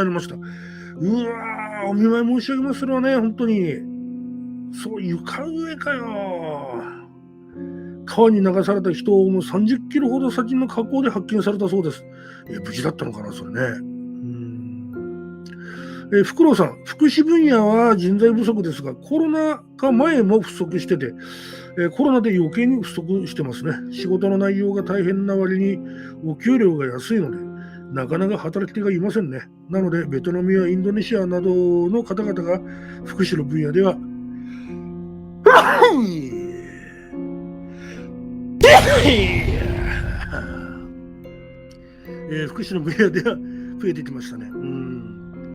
ありました。うわー、お見舞い申し上げまするわね、本当に。そう、床上かよ。川に流された人をもう30キロほど先の河口で発見されたそうです。無事だったのかな、それね。フクロウさん、福祉分野は人材不足ですが、コロナ禍前も不足してて、コロナで余計に不足してますね。仕事の内容が大変な割にお給料が安いので、なかなか働き手がいませんね。なので、ベトナムやインドネシアなどの方々が福祉の分野では、福祉の分野では増えてきましたね。